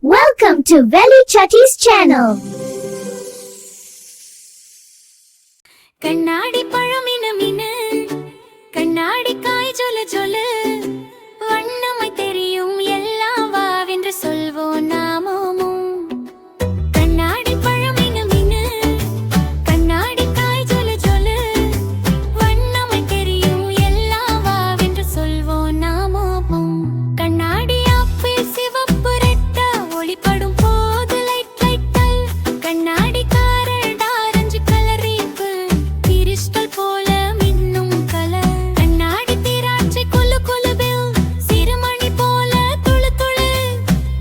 Welcome to Veli Chatty's channel. கண்ணாடி பழமின மினு கண்ணாடி காய் ஜொல ஜொல வண்ணமாய் தெரியும் எல்லாம் வாவென்று சொல்வோம் நாமும். கண்ணாடி பழமின மினு கண்ணாடி காய் ஜொல ஜொல வண்ணமாய் தெரியும் எல்லாம் வாவென்று சொல்வோம் நாமும். கண்ணாடி ஆப்பிள் சிவப்பு ரெட்ட ஒளிப்படும் போது லைட் லைட்டல் கண்ணாடி காரல் ஆரஞ்சு கலரிப்பு கிறிஸ்டல் போல மின்னும் கலர். கண்ணாடி திராட்சை கொலு கொலுபில் சிறுமணி போல துளு துளு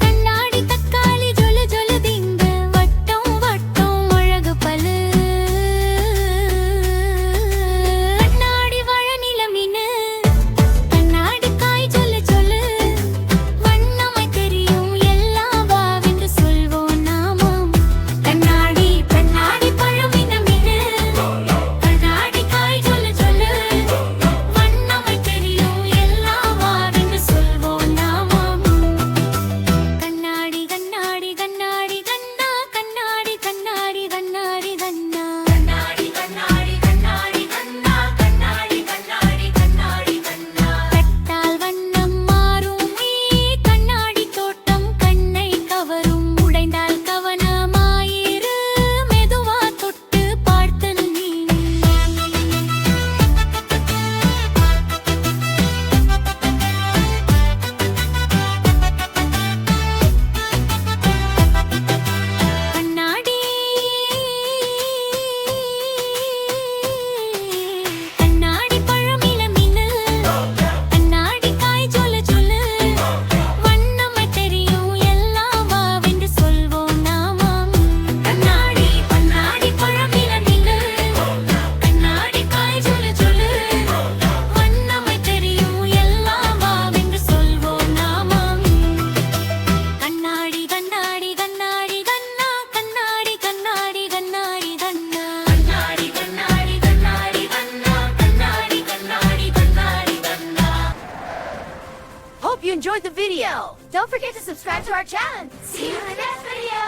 கண்ணாடி தக்காளி ஜொலு ஜொலு திங்க வட்டம் வட்டம் அழகு பலு. கண்ணாடி வழ நிலமினு கண்ணாடி காய் ஜொலு ஜொலு வண்ணமாய் தெரியும் எல்லாம் வாவென்று சொல்வோம் நாமும். கண்ணாடி கண்ணாடி பழமின மினு கண்ணாடி காய் ஜொலு ஜொலு வண்ணமாய் தெரியும் எல்லாம் வாவென்று சொல்வோம் நாமும். கண்ணாடி கண்ணாடி கண்ணாடி கண்ணா கண்ணாடி கண்ணாடி கண்ணாடி கண்ணா கண்ணாடி கண்ணாடி கண்ணாடி கண்ணா கண்ணாடி கண்ணாடி கண்ணாடி கண்ணா. கட்டால் வண்ணம் மாறும் நீ கண்ணாடி தோட்டம் கண்ணை கவரும் உடைந்தால் கவனமாயிரு மெதுவா தொட்டு பார்த்தல் நீ. கண்ணாடி கண்ணாடி பழமில மினு கண்ணாடி காய் ஜொல ஜொல வண்ணமாய் தெரியும் எல்லாம் வாவென்று சொல்வோம் நாமும். கண்ணாடி கண்ணாடி பழமில மினு கண்ணாடி காய் ஜொல ஜொல வண்ணமாய் தெரியும் எல்லாம் வாவென்று சொல்வோம் நாமும். கண்ணாடி கண்ணாடி கண்ணாடி கண்ணா கண்ணாடி கண்ணாடி கண்ணாடி கண்ணா கண்ணாடி கண்ணாடி கண்ணாடி கண்ணா கண்ணாடி கண்ணாடி கண்ணாடி கண்ணா. Hope you enjoyed the video. Don't forget to subscribe to our channel. See you in the next video.